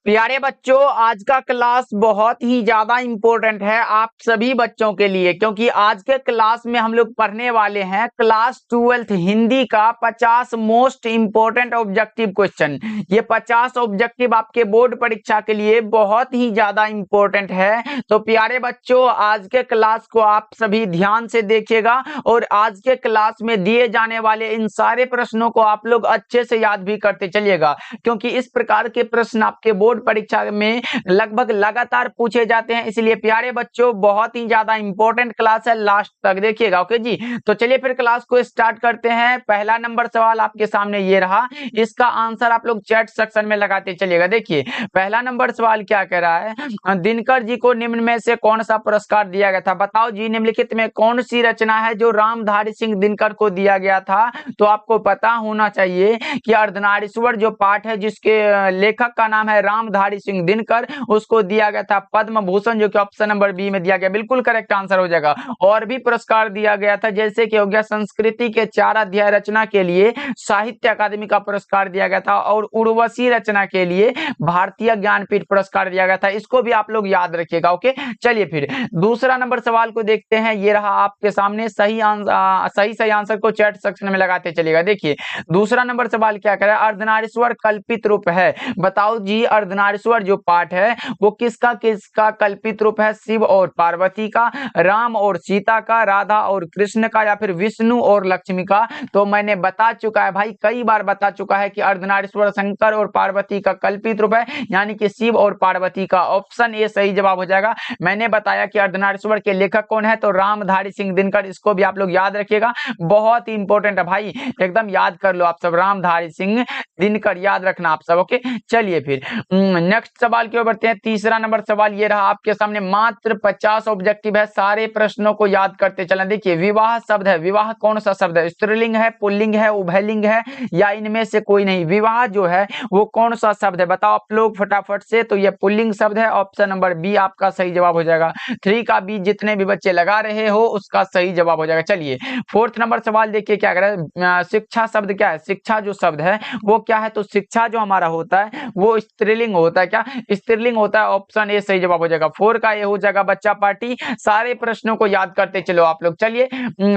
प्यारे बच्चों, आज का क्लास बहुत ही ज्यादा इम्पोर्टेंट है आप सभी बच्चों के लिए, क्योंकि आज के क्लास में हम लोग पढ़ने वाले हैं क्लास 12th हिंदी का 50 मोस्ट इम्पोर्टेंट ऑब्जेक्टिव क्वेश्चन। ये 50 ऑब्जेक्टिव आपके बोर्ड परीक्षा के लिए बहुत ही ज्यादा इम्पोर्टेंट है। तो प्यारे बच्चों, आज के क्लास को आप सभी ध्यान से देखिएगा और आज के क्लास में दिए जाने वाले इन सारे प्रश्नों को आप लोग अच्छे से याद भी करते चलिएगा, क्योंकि इस प्रकार के प्रश्न आपके बोर्ड परीक्षा में लगभग लगातार पूछे जाते हैं। इसलिए प्यारे बच्चों, बहुत ही ज्यादा इंपॉर्टेंट क्लास है, लास्ट तक देखिएगा। ओके जी, तो चलिए फिर क्लास को स्टार्ट करते हैं। पहला नंबर सवाल आपके सामने ये रहा, इसका आंसर आप लोग चैट सेक्शन में लगाते चलिएगा। देखिए पहला नंबर सवाल क्या कह रहा है, दिनकर जी को निम्न में से कौन सा पुरस्कार दिया गया था। बताओ जी, निम्नलिखित में कौन सी रचना है जो रामधारी सिंह दिनकर को दिया गया था। तो आपको पता होना चाहिए कि अर्धनारीश्वर जो पाठ है, जिसके लेखक का नाम है रामधारी सिंह दिनकर, उसको दिया गया था पद्म भूषण, जो कि ऑप्शन नंबर बी में दिया गया, बिल्कुल करेक्ट आंसर हो जाएगा। और भी पुरस्कार दिया गया था, जैसे कि हो गया संस्कृति के 4 अध्याय रचना के लिए साहित्य अकादमी का पुरस्कार दिया गया था, और उर्वशी रचना के लिए भारतीय ज्ञानपीठ पुरस्कार दिया गया था। इसको भी आप लोग याद रखिएगा। ओके, चलिए फिर दूसरा नंबर सवाल को देखते हैं। ये रहा आपके सामने, सही आंसर को चैट सेक्शन में लगाते चलिएगा। देखिए दूसरा नंबर सवाल क्या कह रहा है, अर्धनारीश्वर कल्पित रूप है। बताओ जी, अर्धनारीश्वर जो पाठ है वो किसका किसका कल्पित रूप है। शिव और पार्वती का, राम और सीता का, राधा और कृष्ण का, या फिर विष्णु और लक्ष्मी का। तो मैंने बता चुका है भाई, कई बार बता चुका है कि अर्धनारीश्वर शंकर और पार्वती का कल्पित रूप है, यानी कि शिव और पार्वती का। ऑप्शन ए सही जवाब हो जाएगा। मैंने बताया कि अर्धनारीश्वर के लेखक कौन है, तो रामधारी सिंह दिनकर। इसको भी आप लोग याद रखिएगा, बहुत ही इंपॉर्टेंट है भाई, एकदम याद कर लो आप सब, रामधारी सिंह दिनकर याद रखना आप सब। ओके, चलिए फिर नेक्स्ट सवाल की ओर बढ़ते हैं। तीसरा नंबर सवाल ये रहा आपके सामने, मात्र 50 ऑब्जेक्टिव है, सारे प्रश्नों को याद करते चलें। देखिए विवाह शब्द है, विवाह कौन सा शब्द है, स्त्रीलिंग है, पुल्लिंग है, उभयलिंग है, या इनमें से कोई नहीं। विवाह जो है वो कौन सा शब्द है, बताओ आप लोग फटाफट से। तो ये पुल्लिंग शब्द है, ऑप्शन नंबर बी आपका सही जवाब हो जाएगा। 3 का बी जितने भी बच्चे लगा रहे हो उसका सही जवाब हो जाएगा। चलिए फोर्थ नंबर सवाल देखिए क्या करें, शिक्षा शब्द क्या है। शिक्षा जो शब्द है वो क्या है, तो शिक्षा जो हमारा होता है वो स्त्रीलिंग होता है। क्या स्त्रीलिंग होता है, ऑप्शन ए सही जवाब हो जाएगा। 4 का ए हो जाएगा बच्चा पार्टी। सारे प्रश्नों को याद करते चलो आप लोग। चलिए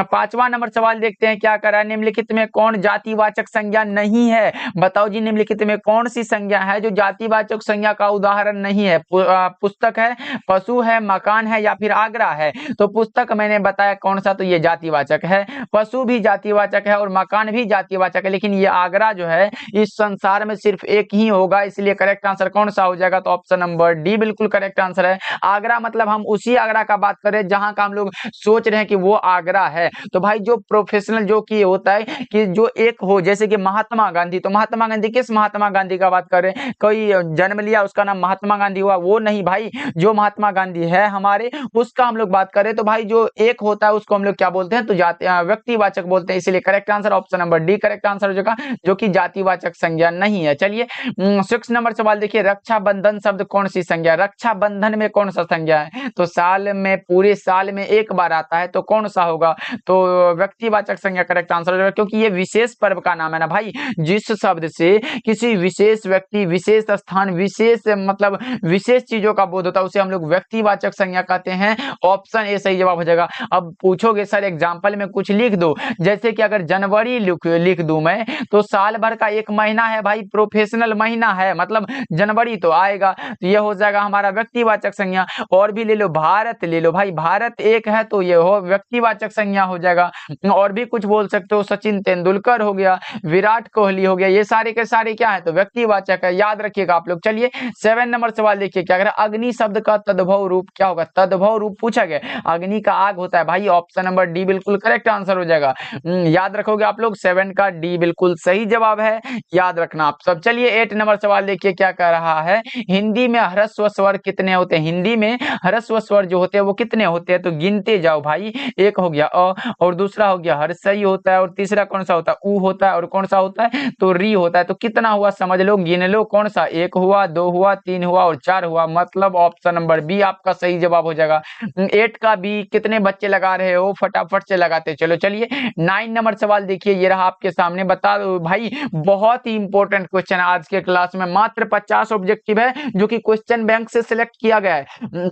पांचवा नंबर सवाल देखते हैं क्या कर रहा है, निम्नलिखित में कौन जातिवाचक संज्ञा नहीं है। बताओ जी, निम्नलिखित में कौन सी संज्ञा है जो जातिवाचक संज्ञा का उदाहरण नहीं है। पुस्तक है, पशु है, मकान है, या फिर आगरा है। तो पुस्तक मैंने बताया कौन सा, तो ये जातिवाचक है, पशु भी जातिवाचक है और मकान भी जातिवाचक है, लेकिन ये आगरा जो है इस संसार में सिर्फ एक ही होगा। इसलिए करेक्ट आंसर कौन सा हो जाएगा, तो ऑप्शन नंबर डी बिल्कुल करेक्ट आंसर है। आगरा मतलब हम उसी आगरा का बात कर रहे हैं जहां का हम लोग सोच रहे हैं कि वो आगरा है। तो भाई जो प्रोफेशनल जो कि होता है कि जो एक हो, जैसे कि महात्मा गांधी, तो महात्मा गांधी किस महात्मा गांधी का बात कर रहे हैं, कोई जन्म लिया उसका नाम महात्मा गांधी हुआ, वो नहीं भाई। जो महात्मा गांधी है हमारे, उसका हम लोग बात करें। तो भाई जो एक होता है उसको हम लोग क्या बोलते हैं, तो व्यक्तिवाचक बोलते हैं। इसलिए correct answer option number D correct answer हो जाएगा, जो कि जातिवाचक संज्ञा नहीं है। चलिए 6 नंबर सवाल देखिए, रक्षाबंधन शब्द कौन सी संज्ञा। रक्षाबंधन में कौन सा संज्ञा है, तो साल में, पूरे साल में एक बार आता है, तो कौन सा होगा, तो व्यक्तिवाचक संज्ञा करेक्ट आंसर हो जाएगा, क्योंकि ये विशेष पर्व का नाम है ना भाई। जिस शब्द से किसी विशेष व्यक्ति, विशेष स्थान, विशेष मतलब विशेष चीजों का बोध होता है, उसे हम लोग व्यक्तिवाचक संज्ञा कहते हैं। ऑप्शन ए सही जवाब हो जाएगा। अब पूछोगे सर एग्जाम्पल में कुछ लिख दो, जैसे कि अगर जनवरी लिख दूं मैं, तो साल भर का एक महीना है भाई, प्रोफेशनल महीना है, मतलब जनवरी तो आएगा, तो ये हो जाएगा हमारा व्यक्तिवाचक संज्ञा। और भी ले लो, भारत ले लो भाई, भारत एक है तो ये हो व्यक्तिवाचक संज्ञा हो जाएगा। और भी कुछ बोल सकते हो, सचिन तेंदुलकर हो गया, विराट कोहली हो गया, ये सारे के सारे क्या है, तो व्यक्तिवाचक है, याद रखिएगा आप लोग। चलिए 7 नंबर सवाल देखिए क्या करें, अग्नि शब्द का तद्भव रूप क्या होगा। तद्भव रूप पूछा गया, अग्नि का आग होता है भाई, ऑप्शन नंबर डी बिल्कुल करेक्ट आंसर हो जाएगा। याद रखोगे आप लोग, 7 का डी बिल्कुल सही जवाब है, याद रखना आप सब। चलिए 8 नंबर सवाल देखिए क्या कह रहा है, हिंदी में ह्रस्व स्वर कितने होते हैं। हिंदी में ह्रस्व स्वर जो होते हैं वो कितने होते हैं, तो गिनते जाओ भाई। एक हो गया अ, और दूसरा हो गया हर्षई होता है, और तीसरा कौन सा होता है, ऊ होता है, और कौन सा होता है, तो री होता है। तो कितना हुआ समझ लो, गिन लो, कौन सा, 1 हुआ, 2 हुआ, 3 हुआ और 4 हुआ, मतलब ऑप्शन नंबर बी आपका सही जवाब हो जाएगा। 8 का बी कितने बच्चे लगा रहे हो, फटाफट से लगाते चलो। चलिए 9 नंबर सवाल देखिए, ये रहा आपके सामने, बता दो भाई, बहुत ही इंपॉर्टेंट क्वेश्चन आज के क्लास में, मात्र 50 50 ऑब्जेक्टिव है जो कि क्वेश्चन बैंक से सिलेक्ट किया गया है।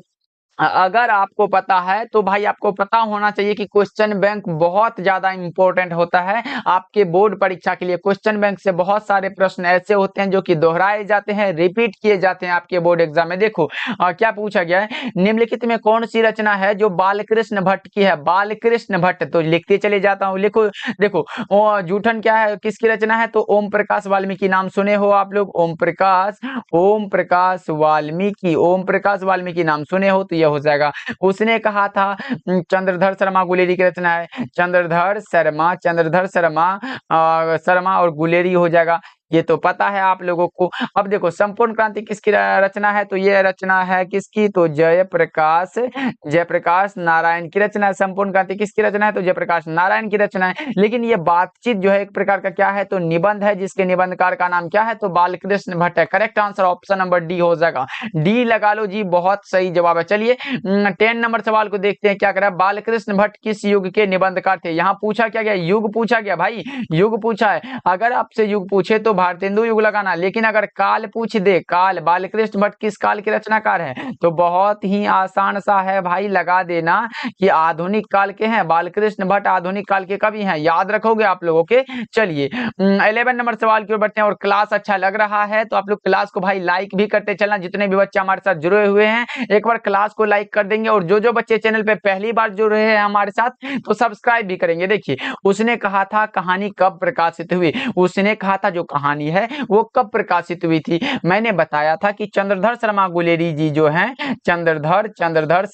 अगर आपको पता है तो भाई आपको पता होना चाहिए कि क्वेश्चन बैंक बहुत ज्यादा इंपॉर्टेंट होता है आपके बोर्ड परीक्षा के लिए। क्वेश्चन बैंक से बहुत सारे प्रश्न ऐसे होते हैं जो कि दोहराए जाते हैं, रिपीट किए जाते हैं आपके बोर्ड एग्जाम में। देखो क्या पूछा गया है, निम्नलिखित में कौन सी रचना है जो बालकृष्ण भट्ट की है? बालकृष्ण भट्ट, तो लिखते चले जाता हूँ, लिखो। देखो जूठन क्या है, किसकी रचना है? तो ओम प्रकाश वाल्मीकि, नाम सुने हो आप लोग, ओम प्रकाश वाल्मीकि, ओम प्रकाश वाल्मीकि नाम सुने हो, तो हो जाएगा। उसने कहा था चंद्रधर शर्मा गुलेरी की रचना है, चंद्रधर शर्मा और गुलेरी हो जाएगा, ये तो पता है आप लोगों को। अब देखो संपूर्ण क्रांति किसकी रचना है? तो ये रचना है किसकी? तो जयप्रकाश नारायण की रचना है। संपूर्ण क्रांति किसकी रचना है? तो जयप्रकाश नारायण की रचना है। लेकिन ये बातचीत जो है एक प्रकार का क्या है? तो निबंध है, जिसके निबंधकार का नाम क्या है? तो बालकृष्ण भट्ट है। Correct answer option number D हो जाएगा, डी लगा लो जी, बहुत सही जवाब है। चलिए 10 नंबर सवाल को देखते हैं क्या करा। बालकृष्ण भट्ट किस युग के निबंधकार थे? यहाँ पूछा क्या गया? युग पूछा गया भाई, युग पूछा है। अगर आपसे युग पूछे तो भारतेंदु युग लगाना, लेकिन अगर काल पूछ दे, काल, बालकृष्ण भट्ट किस काल के रचनाकार है? तो बहुत ही आसान सा है भाई, लगा देना कि आधुनिक काल के हैं। बालकृष्ण भट्ट आधुनिक काल के कवि हैं, याद रखोगे आप लोगों के। चलिए 11 नंबर सवाल की ओर बढ़ते हैं। और क्लास अच्छा लग रहा है तो आप लोग क्लास को भाई लाइक भी करते चलना। जितने भी बच्चे हमारे साथ जुड़े हुए हैं एक बार क्लास को लाइक कर देंगे, और जो बच्चे चैनल पे पहली बार जुड़ रहे हैं हमारे साथ तो सब्सक्राइब भी करेंगे। देखिए उसने कहा था कहानी कब प्रकाशित हुई? उसने कहा था जो कहानी है वो कब प्रकाशित हुई थी? मैंने बताया था कि चंद्रधर शर्मा गुलेरी जी जो हैं, चंद्रधर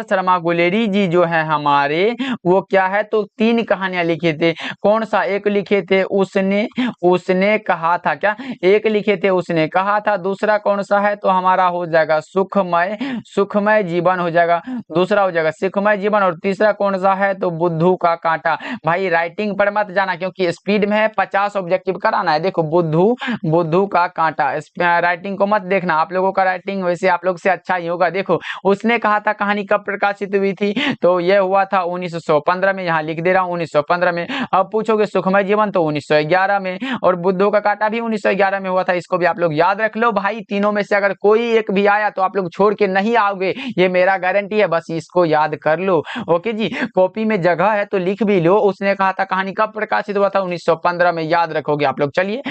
शर्मा गुलेरी जी जो है हमारे, वो क्या है? तो 3 कहानियां लिखे थे। कौन सा? एक लिखे थे उसने कहा था, क्या? एक लिखे थे उसने कहा था। दूसरा कौन सा है? तो हमारा हो जाएगा सुखमय जीवन हो जाएगा, दूसरा हो जाएगा सुखमय जीवन। और तीसरा कौन सा है? तो बुद्धू का कांटा। भाई राइटिंग पर मत जाना क्योंकि स्पीड में है, 50 ऑब्जेक्टिव कराना है। देखो बुद्धू का कांटा, राइटिंग को मत देखना, आप लोगों का राइटिंग वैसे आप लोग से अच्छा ही होगा। देखो उसने कहा था कहानी कब प्रकाशित हुई थी? तो यह हुआ था 1915 में, यहाँ लिख दे रहा हूँ 1915 में। अब पूछोगे सुखमय जीवन तो 1911 में, और बुद्धू का कांटा भी 1911 में हुआ था। इसको भी आप लोग याद रख लो भाई, तीनों में से अगर कोई एक भी आया तो आप लोग छोड़ के नहीं आओगे, ये मेरा गारंटी है, बस इसको याद कर लो। ओके जी, कॉपी में जगह है तो लिख भी लो। उसने कहा था कहानी कब प्रकाशित हुआ था? 1915 में, याद रखोगे आप लोग। चलिए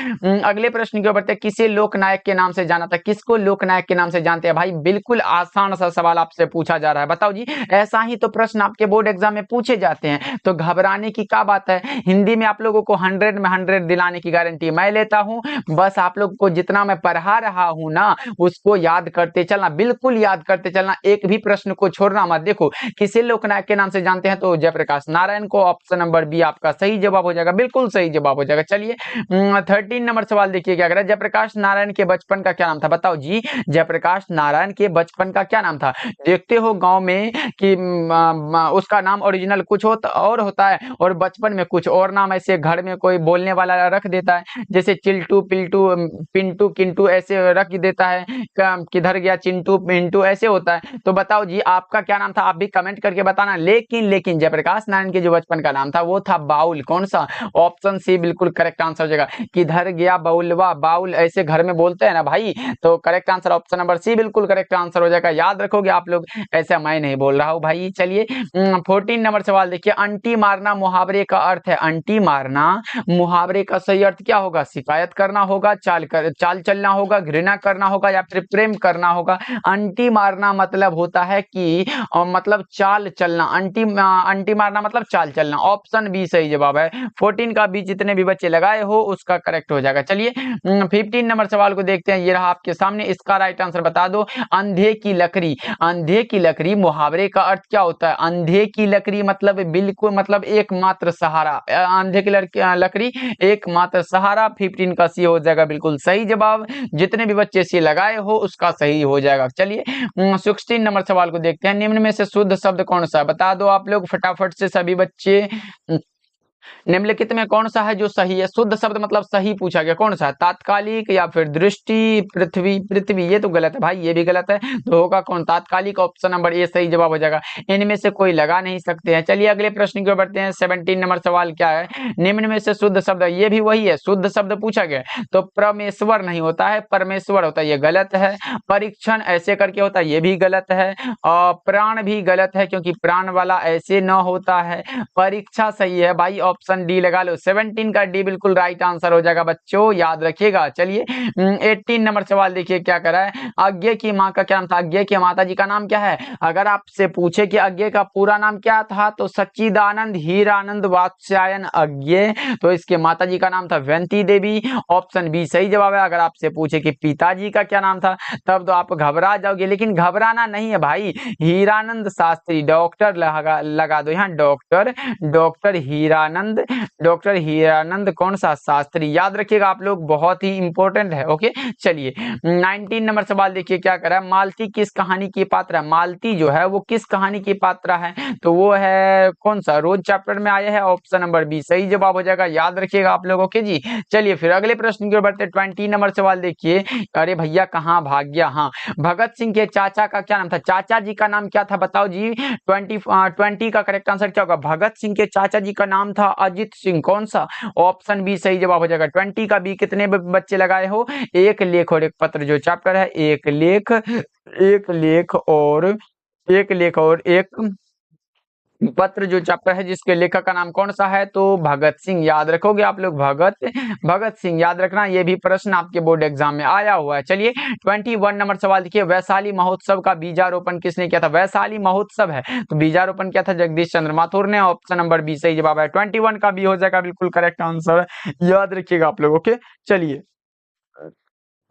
अगले प्रश्न की ओर बढ़ते हैं। किसे लोकनायक के नाम से जाना था? किसको लोकनायक के नाम से जानते हैं भाई? बिल्कुल आसान सा सवाल आपसे पूछा जा रहा है, बताओ जी। ऐसा ही तो प्रश्न आपके बोर्ड एग्जाम में पूछे जाते हैं, तो घबराने की क्या बात है। हिंदी में आप लोगों को 100 में 100 दिलाने की गारंटी मैं लेता हूं। बस आप लोग को जितना मैं पढ़ा रहा हूं ना उसको याद करते चलना, बिल्कुल याद करते चलना, एक भी प्रश्न को छोड़ना मत। देखो किसे लोकनायक के नाम से जानते हैं? तो जयप्रकाश नारायण को। ऑप्शन नंबर बी आपका सही जवाब हो जाएगा, बिल्कुल सही जवाब हो जाएगा। चलिए 13 नंबर सवाल देखिए क्या करें। जयप्रकाश नारायण के बचपन का क्या नाम था? बताओ जी, जयप्रकाश नारायण के बचपन का क्या नाम था? देखते हो गांव में कि उसका नाम ओरिजिनल कुछ और होता है, और बचपन में कुछ और नाम ऐसे घर में कोई बोलने वाला रख देता है, जैसे चिल्टू, पिल्टू, पिंटू, किंटू ऐसे रख देता है, किधर गया चिंटू, पिंटू ऐसे होता है। तो बताओ जी आपका क्या नाम था? आप भी कमेंट करके बताना। लेकिन जयप्रकाश नारायण के जो बचपन का नाम था वो था बाउल। कौन सा? ऑप्शन सी बिल्कुल करेक्ट आंसर हो जाएगा। किधर गया बाउलवा, बाउल ऐसे घर में बोलते हैं ना भाई, तो correct answer option number C बिल्कुल करेक्ट आंसर हो जाएगा। याद रखोगे आप लोग, ऐसा मैं नहीं बोल रहा हूं भाई। चलिए 14 नंबर सवाल देखिए। अंटी मारना मुहावरे का अर्थ है। अंटी मारना मुहावरे का सही अर्थ क्या होगा? शिकायत करना होगा, चाल चलना होगा, घृणा करना होगा, या फिर प्रेम करना होगा। अंटी मारना मतलब होता है कि मतलब चाल चलना। अंटी मारना मतलब चाल चलना। ऑप्शन बी सही जवाब है। 14 का बी जितने भी बच्चे लगाए हो उसका करेक्ट हो जाएगा। चलिए 15 नंबर सवाल को देखते हैं, ये रहा आपके सामने, इसका राइट आंसर बता दो। अंधे की लकड़ी, अंधे की लकड़ी मुहावरे का अर्थ क्या होता है? अंधे की लकड़ी मतलब बिल्कुल मतलब एकमात्र सहारा। अंधे की लकड़ी एकमात्र सहारा। 15 का सी हो जाएगा बिल्कुल सही जवाब। जितने भी बच्चे सी लगाए हो उसका सही हो जाएगा। चलिए 16 नंबर सवाल को देखते हैं। निम्न में से शुद्ध शब्द कौन सा? बता दो आप लोग फटाफट से सभी बच्चे। निम्नलिखित में कौन सा है जो सही है? शुद्ध शब्द मतलब सही पूछा गया, कौन सा है? तात्कालिक या फिर दृष्टि, पृथ्वी, पृथ्वी ये तो गलत है भाई, ये भी गलत है, तो होगा कौन? तात्कालिक, ऑप्शन नंबर ए सही जवाब हो जाएगा। इनमें से कोई लगा नहीं सकते हैं। चलिए अगले प्रश्न की ओर बढ़ते हैं। 17 नंबर सवाल क्या है? निम्न में से शुद्ध शब्द, ये भी वही है, शुद्ध शब्द पूछा गया, तो परमेश्वर नहीं होता है, परमेश्वर होता है, ये गलत है। परीक्षण ऐसे करके होता है, ये भी गलत है। और प्राण भी गलत है, क्योंकि प्राण वाला ऐसे न होता है। परीक्षा सही है भाई, ऑप्शन डी लगा लो। 17 का डी बिल्कुल राइट आंसर हो जाएगा बच्चों, याद रखिएगा। चलिए 18 नंबर सवाल देखिए क्या करा है। अज्ञे की माँ का क्या नाम था? अज्ञे की माता जी का नाम क्या है? अगर आपसे पूछे कि अज्ञे का पूरा नाम क्या था, तो सच्चिदानंद हीरानंद वात्स्यायन अज्ञे, तो इसके माता जी का नाम था वैंती देवी, ऑप्शन बी सही जवाब है। अगर आपसे पूछे कि पिताजी का क्या नाम था, तब तो आप घबरा जाओगे, लेकिन घबराना नहीं है भाई, हीरानंद शास्त्री, डॉक्टर लगा दो यहाँ, डॉक्टर हीरानंद, डॉक्टर हीरानंद कौन सा? शास्त्री, याद रखिएगा आप लोग, बहुत ही इंपॉर्टेंट है। ओके चलिए 19 नंबर सवाल देखिए क्या कर रहा है। मालती किस कहानी की पात्र है? मालती जो है वो किस कहानी की पात्र है? तो वो है कौन सा? रोज चैप्टर में आया है, ऑप्शन नंबर बी सही जवाब हो जाएगा, याद रखिएगा आप लोग। ओके जी चलिए फिर अगले प्रश्न की ओर बढ़ते। 20 नंबर सवाल देखिए। अरे भैया कहाँ भाग गया? हाँ, भगत सिंह के चाचा का क्या नाम था? चाचा जी का नाम क्या था बताओ जी। 20 का करेक्ट आंसर क्या होगा? भगत सिंह के चाचा जी का नाम था अजित सिंह, कौन सा? ऑप्शन बी सही जवाब हो जाएगा। 20 का बी कितने बच्चे लगाए हो? एक लेख और एक पत्र जो चैप्टर है, एक लेख और एक पत्र जो चैप्टर है, जिसके लेखक का नाम कौन सा है? तो भगत सिंह, याद रखोगे आप लोग, भगत सिंह याद रखना, ये भी प्रश्न आपके बोर्ड एग्जाम में आया हुआ है। चलिए 21 नंबर सवाल देखिए। वैशाली महोत्सव का बीजारोपण किसने किया था? वैशाली महोत्सव है तो बीजारोपण किया था जगदीश चंद्र माथुर ने, ऑप्शन नंबर बी सही जवाब है। 21 का बी हो जाएगा बिल्कुल करेक्ट आंसर, याद रखिएगा आप लोग। ओके चलिए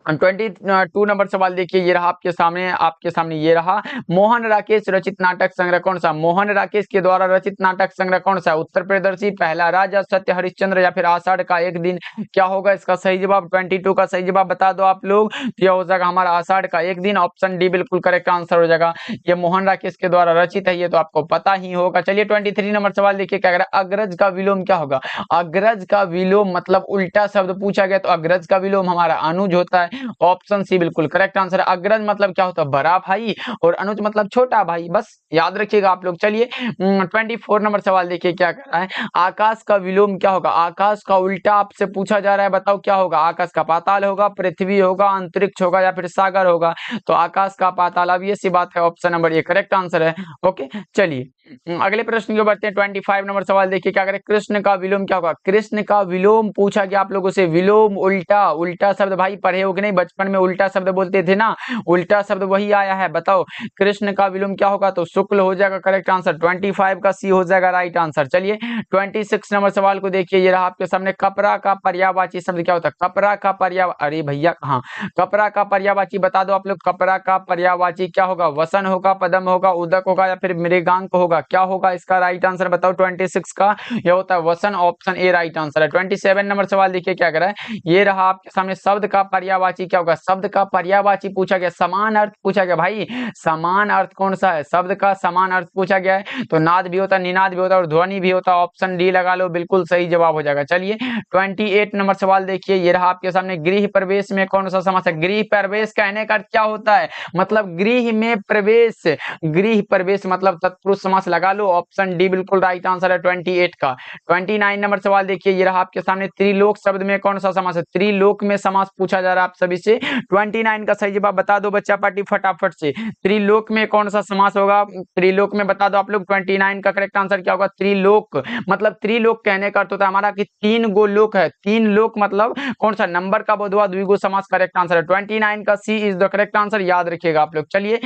22 नंबर सवाल देखिए, ये रहा आपके सामने ये रहा। मोहन राकेश रचित नाटक संग्रह कौन सा? मोहन राकेश के द्वारा रचित नाटक संग्रह कौन सा? उत्तर प्रदर्शी, पहला राजा, सत्य हरिश्चंद्र या फिर आषाढ़ का एक दिन? क्या होगा इसका सही जवाब? 22 का सही जवाब बता दो आप लोग। यह हो जाएगा हमारा आषाढ़ का एक दिन, ऑप्शन डी बिल्कुल करेक्ट आंसर हो जाएगा। ये मोहन राकेश के द्वारा रचित है, ये तो आपको पता ही होगा। चलिए 23 नंबर सवाल देखिए क्या कह रहा है। अग्रज का विलोम क्या होगा? अग्रज का विलोम मतलब उल्टा शब्द पूछा गया, तो अग्रज का विलोम हमारा अनुज होता है, ऑप्शन सी बिल्कुल करेक्ट आंसर है। अग्रज मतलब क्या होता है? बड़ा भाई, और अनुज मतलब छोटा भाई, बस याद रखिएगा आप लोग। चलिए 24 नंबर सवाल देखिए क्या कर रहा है। आकाश का विलोम क्या होगा? आकाश का उल्टा आपसे पूछा जा रहा है, बताओ क्या होगा? आकाश का पाताल होगा, पृथ्वी होगा, अंतरिक्ष होगा या फिर सागर होगा? तो आकाश का पाताल, अब ये सी बात है, option number A correct answer है। ओके चलिए अगले प्रश्न की ओर बढ़ते हैं। 25 नंबर सवाल देखिए क्या करें। कृष्ण का विलोम क्या होगा? कृष्ण का विलोम पूछा गया आप लोगों से, विलोम उल्टा, उल्टा शब्द भाई पढ़े हो कि नहीं? बचपन में उल्टा शब्द बोलते थे ना, उल्टा शब्द वही आया है, बताओ कृष्ण का विलोम क्या होगा? तो शुक्ल हो जाएगा करेक्ट आंसर, 25 का सी हो जाएगा राइट आंसर। चलिए 26 नंबर सवाल को देखिए, ये रहा आपके सामने। कपरा का पर्यायवाची शब्द क्या होता है? कपरा का अरे भैया कहाँ, कपरा का पर्यायवाची बता दो आप लोग। कपरा का पर्यायवाची क्या होगा? वसन होगा, पदम होगा, उदक होगा या फिर मृगांक होगा? क्या होगा इसका राइट आंसर बताओ। 26 का यह होता है वसन, ऑप्शन ए राइट आंसर है। 27 नंबर सवाल देखिए क्या कर रहा है। ये रहा आपके सामने। शब्द का पर्यायवाची क्या होगा? शब्द का पर्यायवाची पूछा गया, समान अर्थ पूछा गया भाई, समान अर्थ कौन सा है? शब्द का समान अर्थ पूछा गया है, तो नाद भी होता है, निनाद भी होता है और ध्वनि भी होता है, ऑप्शन डी लगा लो, बिल्कुल सही जवाब हो जाएगा। चलिए 28 नंबर सवाल देखिए, ये रहा आपके सामने। गृह प्रवेश में कौन सा समास है? गृह प्रवेश कहने का क्या होता है? मतलब गृह में प्रवेश, गृह प्रवेश मतलब तत्पुरुष समास लगा लो, ऑप्शन डी बिल्कुल राइट आंसर है 28 का। 29 नंबर सवाल देखिए, ये रहा आपके सामने। त्रिलोक शब्द में कौन सा समास है? त्रिलोक में समास पूछा जा रहा है आप सभी से। 29 का सही जवाब बता दो बच्चा पार्टी फटाफट से। त्रिलोक में कौन सा समास होगा? त्रिलोक में बता दो आप लोग। 29 का करेक्ट आंसर क्या होगा? त्रिलोक मतलब, त्रिलोक कहने का अर्थ होता है हमारा कि 3 गो लोक है। 3 लोक मतलब कौन सा? नंबर का बोधवा द्विगु समास करेक्ट आंसर है। 29 का सी इज द करेक्ट आंसर, याद रखिएगा आप लोग। चलिए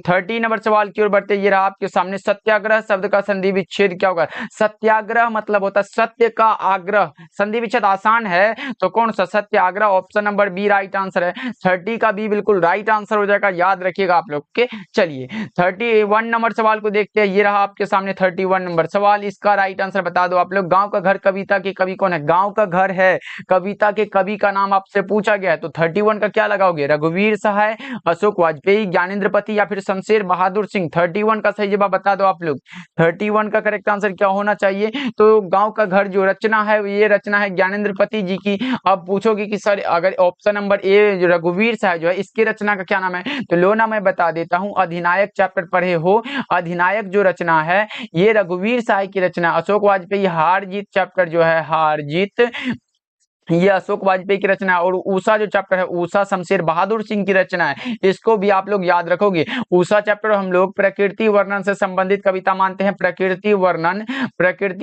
30 नंबर सवाल की ओर बढ़ते। ये रहा आपके सामने। सत्याग्रह शब्द का संधि विच्छेद क्या होगा? सत्याग्रह मतलब होता है सत्य का आग्रह, संधि विच्छेद आसान है, तो कौन सा? Satyagraha, option number B right right answer है। 30 का बी बिल्कुल राइट आंसर हो जाएगा, याद रखिएगा आप लोग के। चलिए 31 नंबर सवाल को देखते हैं। ये रहा आपके सामने 31 नंबर सवाल, इसका राइट आंसर बता दो आप लोग। गांव का घर कविता के कवि कौन है? गांव का घर है कविता के कवि का नाम आपसे पूछा गया है, तो 31 का क्या लगाओगे? रघुवीर सहाय, अशोक वाजपेयी, ज्ञानेंद्र पति या फिर शमशेर बहादुर सिंह। 31 का सही जवाब बता दो आप लोग। 31 का करेक्ट आंसर क्या होना चाहिए? तो गांव का घर जो रचना है ये रचना है ज्ञानेंद्र पति जी की। अब पूछोगे कि सर अगर ऑप्शन नंबर ए रघुवीर सहाय जो है इसकी रचना का क्या नाम है, तो लो ना मैं बता देता हूं, अधिनायक चैप्टर पढ़े हो, अधिनायक जो रचना है ये रघुवीर सहाय की रचना। अशोक वाजपेयी हार जीत चैप्टर जो है, हार जीत, ये अशोक वाजपेयी की रचना है। और ऊषा जो चैप्टर है, ऊषा शमशेर बहादुर सिंह की रचना है, इसको भी आप लोग याद रखोगे। ऊषा चैप्टर हम लोग प्रकृति वर्णन से संबंधित कविता मानते हैं। प्रकृति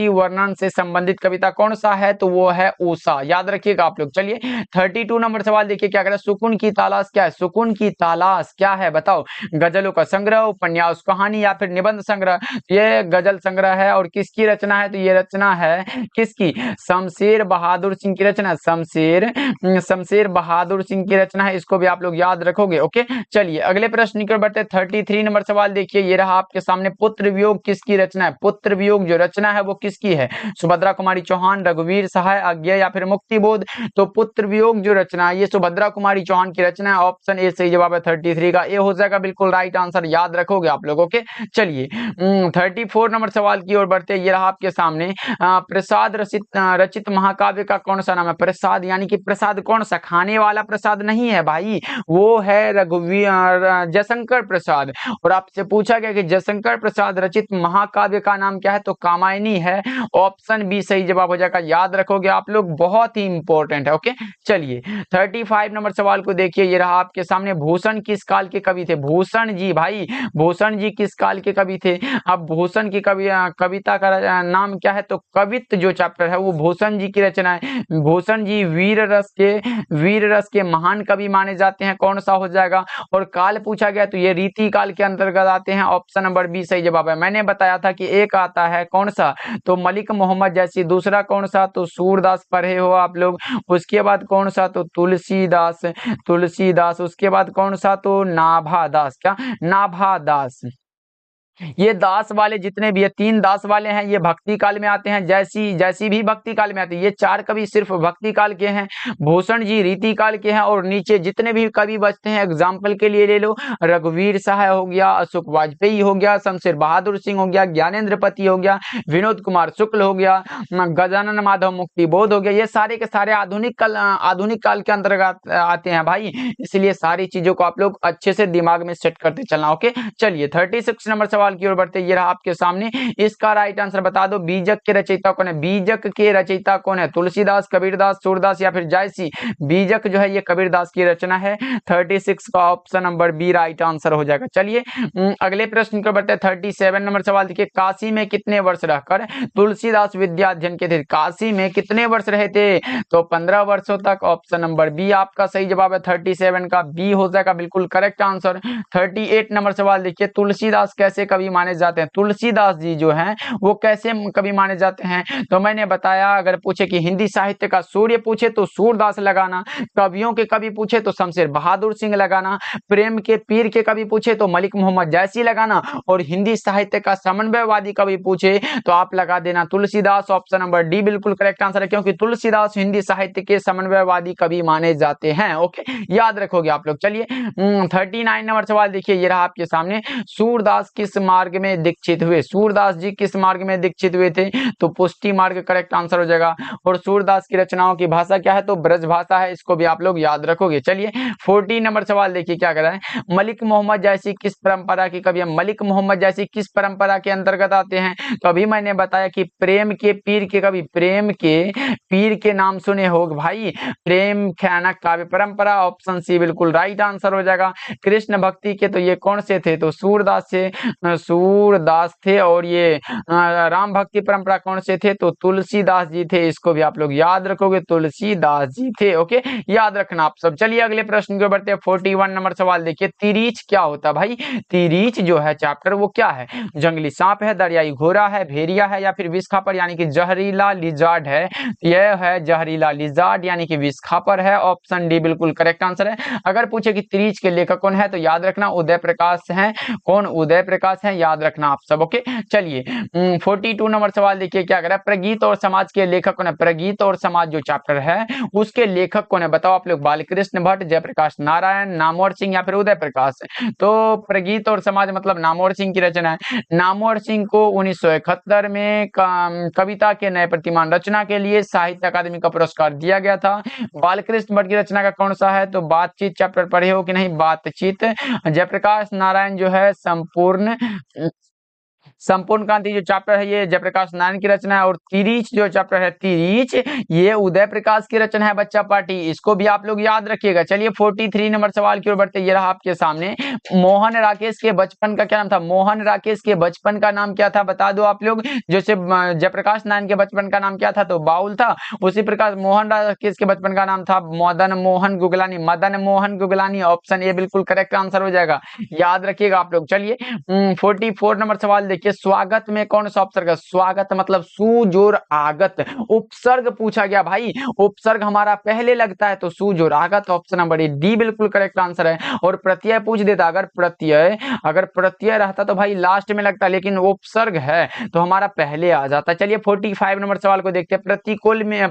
वर्णन से संबंधित कविता कौन सा है? तो वो है ऊषा, याद रखिएगा आप लोग। चलिए 32 नंबर सवाल देखिए क्या कह रहा है। सुकून की तलाश क्या है? सुकून की तलाश क्या है बताओ? गजलों का संग्रह, उपन्यास, कहानी या फिर निबंध संग्रह। ये गजल संग्रह है। और किसकी रचना है? तो ये रचना है किसकी? शमशेर बहादुर सिंह की रचना, शमशेर बहादुर सिंह की रचना है, इसको भी आप लोग याद रखोगे। ओके चलिए अगले प्रश्न की ओर बढ़ते हैं। 33 नंबर सवाल देखिए, ये रहा आपके सामने। पुत्र वियोग किसकी रचना है? पुत्र वियोग जो रचना है वो किसकी है? सुभद्रा कुमारी चौहान, रघुवीर सहाय, अज्ञेय या फिर मुक्तिबोध। तो पुत्र वियोग जो रचना है ये सुभद्रा कुमारी चौहान की रचना है। ऑप्शन ए सही जवाब है। 33 का ए हो जाएगा बिल्कुल राइट आंसर, याद रखोगे आप लोग। ओके चलिए 34 नंबर सवाल की ओर बढ़ते हैं। ये रहा आपके सामने। प्रसाद रचित महाकाव्य का कौन सा नाम है? प्रसाद यानी कि प्रसाद कौन सा? खाने वाला प्रसाद नहीं है भाई, वो है जयशंकर प्रसाद। और आपसे पूछा गया कि जयशंकर प्रसाद रचित महाकाव्य का नाम क्या है? तो कामायनी है। ऑप्शन बी सही जवाब हो जाएगा, याद रखोगे आप लोग, बहुत ही इंपॉर्टेंट है। ओके चलिए 35 नंबर सवाल को देखिए। ये रहा आपके सामने। भूषण किस काल के कवि थे? भूषण जी भाई, भूषण जी किस काल के कवि थे? अब भूषण की कविता का नाम क्या है? तो कवित्त जो चैप्टर है वो भूषण जी की रचना है। भूषण जी वीर रस के महान कवि माने जाते हैं। कौन सा हो जाएगा? और काल पूछा गया तो ये रीति काल के अंतर्गत आते हैं। ऑप्शन नंबर बी सही जवाब है। मैंने बताया था कि एक आता है कौन सा? तो मलिक मोहम्मद जैसी। दूसरा कौन सा? तो सूरदास पढ़े हो आप लोग। उसके बाद कौन सा? तो तुलसीदास। उसके बाद कौन सा? तो नाभादास। क्या? नाभादास। ये दास वाले जितने भी है, 3 दास वाले हैं, ये भक्ति काल में आते हैं। जैसी भी भक्ति काल में आती है। ये 4 कवि सिर्फ भक्ति काल के हैं। भूषण जी रीति काल के हैं। और नीचे जितने भी कवि बचते हैं एग्जाम्पल के लिए ले लो, रघुवीर सहाय हो गया, अशोक वाजपेयी हो गया, शमशेर बहादुर सिंह हो गया, ज्ञानेंद्र पति हो गया, विनोद कुमार शुक्ल हो गया, गजानन माधव मुक्तिबोध हो गया। ये सारे के सारे आधुनिक काल के अंतर्गत आते हैं भाई। इसलिए सारी चीजों को आप लोग अच्छे से दिमाग में सेट करते चलना। ओके चलिए 36 नंबर सवाल की ओर बढ़ते। ये रहा आपके सामने। इसका राइट आंसर बता दो। बीजक के रचयिता कौन है? बीजक के रचयिता कौन है? तुलसीदास, कबीरदास, सूरदास या फिर जायसी। बीजक जो है ये कबीरदास की रचना है। 36 का option number B right answer हो जाएगा। चलिए अगले प्रश्न की ओर बढ़ते हैं। 37 नंबर सवाल देखिए। काशी में कितने वर्ष रहकर तुलसीदास विद्या अध्ययन के थे? काशी में कितने वर्ष रहे थे? तो 15 वर्षों तक। ऑप्शन नंबर बी आपका सही जवाब है। 37 का बी हो जाएगा बिल्कुल करेक्ट आंसर। 38 नंबर सवाल देखिए। तुलसीदास कैसे कवि माने जाते हैं? तुलसीदास जी जो हैं वो कैसे कवि माने जाते हैं? तो मैंने बताया, अगर पूछे कि हिंदी साहित्य का सूर्य पूछे तो सूरदास लगाना, कवियों के कवि पूछे तो शमशेर बहादुर सिंह लगाना, प्रेम के पीर के कवि पूछे तो मलिक मोहम्मद जैसी लगाना, और हिंदी साहित्य का समन्वयवादी कवि पूछे तो आप लगा देना तुलसीदास। ऑप्शन नंबर डी बिल्कुल करेक्ट आंसर है, क्योंकि तुलसीदास हिंदी साहित्य के समन्वयवादी कवि माने जाते हैं। ओके याद रखोगे आप लोग। चलिए 39 नंबर सवाल देखिए। ये रहा आपके सामने। सूरदास किस मार्ग में दीक्षित हुए? सूरदास जी किस मार्ग में दीक्षित हुए थे? तो पुष्टि मार्ग करेक्ट आंसर हो जाएगा। और सूरदास की रचनाओं की भाषा क्या है? तो ब्रज भाषा है। इसको भी आप लोग याद रखोगे। चलिए 40 नंबर सवाल देखिए क्या कर रहा है। मलिक मोहम्मद जैसी किस परंपरा की कवि है? मलिक मोहम्मद जैसी किस परंपरा के अंतर्गत आते हैं? तो अभी मैंने बताया कि प्रेम के पीर के कवि, प्रेम के पीर के नाम सुने हो भाई, प्रेम ख्यानक काव्य परंपरा। ऑप्शन सी बिल्कुल राइट आंसर हो जाएगा। कृष्ण भक्ति के तो ये कौन से थे? तो सूरदास से, सूरदास थे और ये राम भक्ति परंपरा कौन से थे, तो तुलसीदास जी थे। इसको भी आप लोग याद रखोगे, तुलसीदास जी थे। ओके, याद रखना आप सब। चलिए अगले प्रश्न के बढ़ते हैं। 41 नंबर सवाल देखिए, तिरीच क्या होता है भाई? तिरीच जो है चैप्टर वो क्या है? जंगली सांप है, दरियाई घोड़ा है, भेड़िया है, या फिर विषखापर यानी कि जहरीला लिजार्ड है? यह है जहरीला लिजार्ड यानी कि विषखापर है। ऑप्शन डी बिल्कुल करेक्ट आंसर है। अगर पूछे कि तिरीच के लेखक कौन है, तो याद रखना उदय प्रकाश हैं। कौन? उदय प्रकाश हैं, याद रखना आप सब। ओके, चलिए 42 नंबर सवाल देखिए, क्या कह रहा है? प्रगीत और समाज के लेखक कौन है? प्रगीत और समाज जो चैप्टर है उसके लेखक कौन है, बताओ आप लोग। बालकृष्ण भट्ट, जयप्रकाश नारायण, नामवर सिंह, या फिर उदय प्रकाश? तो प्रगीत और समाज मतलब नामवर सिंह की रचना है। नामवर सिंह को 1971 में कविता के नए प्रतिमान रचना के लिए साहित्य अकादमी का पुरस्कार दिया गया था। बालकृष्ण भट्ट की रचना का कौन सा है, तो बातचीत चैप्टर पढ़े हो कि नहीं? बातचीत। जयप्रकाश नारायण जो है संपूर्ण क्रांति जो चैप्टर है ये जयप्रकाश नारायण की रचना है। और तिरीच जो चैप्टर है, तिरीच, ये उदय प्रकाश की रचना है बच्चा पार्टी। इसको भी आप लोग याद रखिएगा। चलिए 43 नंबर सवाल की ओर बढ़ते। ये रहा आपके सामने। मोहन राकेश के बचपन का क्या नाम था? मोहन राकेश के बचपन का नाम क्या था, बता दो आप लोग। जैसे जयप्रकाश नारायण के बचपन का नाम क्या था, तो बाउल था। उसी प्रकार मोहन राकेश के बचपन का नाम था मदन मोहन गुगलानी। मदन मोहन गुगलानी, ऑप्शन ए बिल्कुल करेक्ट आंसर हो जाएगा। याद रखिएगा आप लोग। चलिए 44 नंबर सवाल देखिए, स्वागत में कौन सा उपसर्ग है? स्वागत मतलब सुजोर आगत। उपसर्ग पूछा गया भाई, उपसर्ग हमारा पहले लगता है तो सुजोर आगत। ऑप्शन नंबर डी बिल्कुल करेक्ट आंसर है। और प्रत्यय पूछ देता, अगर प्रत्यय रहता तो भाई लास्ट में लगता, लेकिन उपसर्ग है तो हमारा पहले आ जाता। चलिए 45 नंबर सवाल को देखते हैं।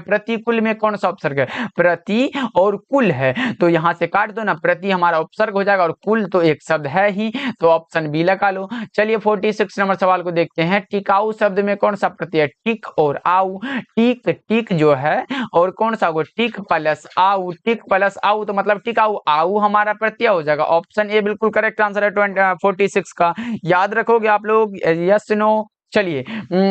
प्रतिकूल में कौन सा उपसर्ग है? प्रति और कुल है, तो यहां से काट दो ना। प्रति हमारा उपसर्ग हो जाएगा और कुल तो एक शब्द है ही, तो ऑप्शन बी लगा लो। चलिए 46 नंबर सवाल को देखते हैं। टिकाऊ शब्द में कौन सा प्रत्यय? टिक और आऊ। टिक जो है और कौन सा? टिक प्लस आऊ। टिक प्लस आऊ तो मतलब टिकाऊ। आऊ हमारा प्रत्यय हो जाएगा। ऑप्शन ए बिल्कुल करेक्ट आंसर है 46 का। याद रखोगे आप लोग? Yes no? चलिए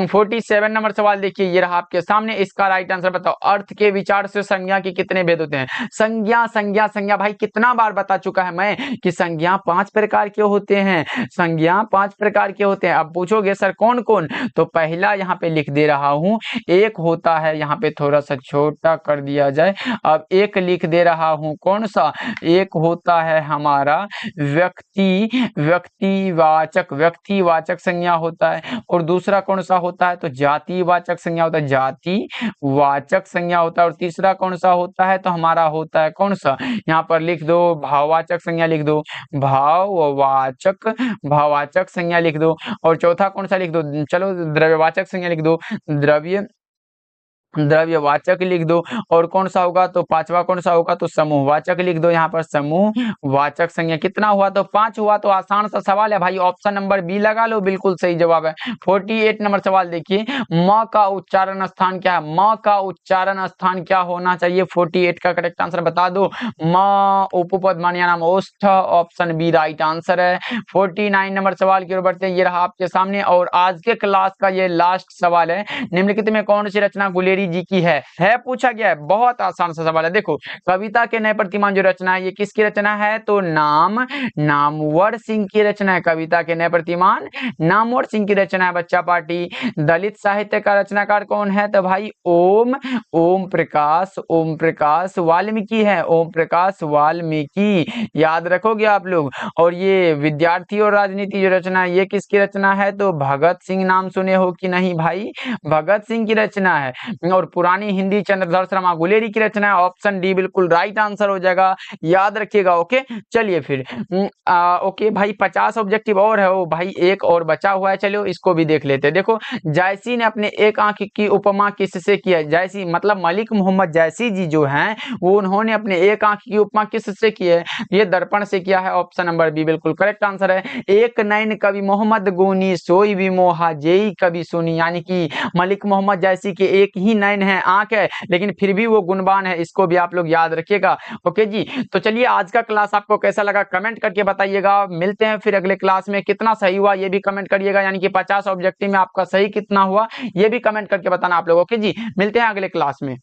47 नंबर सवाल देखिए, ये रहा आपके सामने। इसका राइट आंसर बताओ। अर्थ के विचार से संज्ञा के कितने भेद होते हैं? संज्ञा भाई कितना बार बता चुका है मैं कि संज्ञा 5 प्रकार के होते हैं। संज्ञा 5 प्रकार के होते हैं। अब पूछोगे सर कौन कौन, तो पहला यहाँ पे लिख दे रहा हूं। एक होता है, यहाँ पे थोड़ा सा छोटा कर दिया जाए। अब एक लिख दे रहा हूं, कौन सा? एक होता है हमारा व्यक्तिवाचक संज्ञा होता है। और दूसरा कौन सा होता है? तो जातिवाचक संज्ञा होता है। जातिवाचक संज्ञा होता है। और तीसरा कौन सा होता है? तो हमारा होता है कौन सा? यहाँ पर लिख दो भाववाचक संज्ञा लिख दो। भाववाचक संज्ञा लिख दो। और चौथा कौन सा लिख दो? चलो द्रव्यवाचक संज्ञा लिख दो। द्रव्यवाचक लिख दो। और कौन सा होगा? तो पांचवा कौन सा होगा? तो समूहवाचक लिख दो। यहाँ पर समूहवाचक संज्ञा कितना हुआ? तो 5 हुआ। तो आसान सा सवाल है भाई, ऑप्शन नंबर बी लगा लो, बिल्कुल सही जवाब है। 48 नंबर सवाल देखिए, म का उच्चारण स्थान क्या है? म का उच्चारण स्थान क्या होना चाहिए? 48 का करेक्ट आंसर बता दो। म उपपद मानिया नाम ओष्ठ, ऑप्शन बी राइट आंसर है। 49 नंबर सवाल की ओर बढ़ते हैं। ये रहा आपके सामने और आज के क्लास का ये लास्ट सवाल है। निम्नलिखित में कौन सी रचना गुलेरी जी की है पूछा गया है। बहुत आसान सा सवाल है। देखो, कविता के नए प्रतिमान जो रचना है ये किसकी रचना है? तो नामवर सिंह की रचना है। कविता के नए प्रतिमान नामवर सिंह की रचना है बच्चा पार्टी। दलित साहित्य का रचनाकार कौन है? तो भाई ओम प्रकाश वाल्मीकि है। ओम प्रकाश वाल्मीकि, याद रखोगे आप लोग। और ये विद्यार्थी और राजनीति जो रचना है ये किसकी रचना है? तो भगत सिंह, नाम सुने हो कि नहीं भाई? भगत सिंह की रचना है। और पुरानी हिंदी चंद्रधर शर्मा गुलेरी की रचना है। ऑप्शन डी बिल्कुल राइट आंसर हो जाएगा। याद रखिएगा। ओके, चलिए फिर ओके भाई 50 ऑब्जेक्टिव और है। वो भाई एक और बचा हुआ है, चलो इसको भी देख लेते हैं। देखो, जायसी ने अपने एक आंख की उपमा किससे किया? जायसी मतलब मलिक मोहम्मद जायसी जी जो हैं वो उन्होंने अपने एक आंख की उपमा किससे की है? ये दर्पण से किया है। ऑप्शन नंबर बी बिल्कुल करेक्ट आंसर है। एक नैन कवि मोहम्मद गुनी सोई भी मोहा जेई कवि सुनी, यानी कि मलिक मोहम्मद जायसी के एक ही नैन है, आंख है, लेकिन फिर भी वो गुणवान है। इसको भी आप लोग याद रखिएगा। ओके जी, तो चलिए आज का क्लास आपको कैसा लगा कमेंट करके बताइएगा। मिलते हैं फिर अगले क्लास में। कितना सही हुआ ये भी कमेंट करिएगा, यानी कि 50 ऑब्जेक्टिव में आपका सही कितना हुआ ये भी कमेंट करके बताना आप लोग। ओके जी, मिलते हैं अगले क्लास में।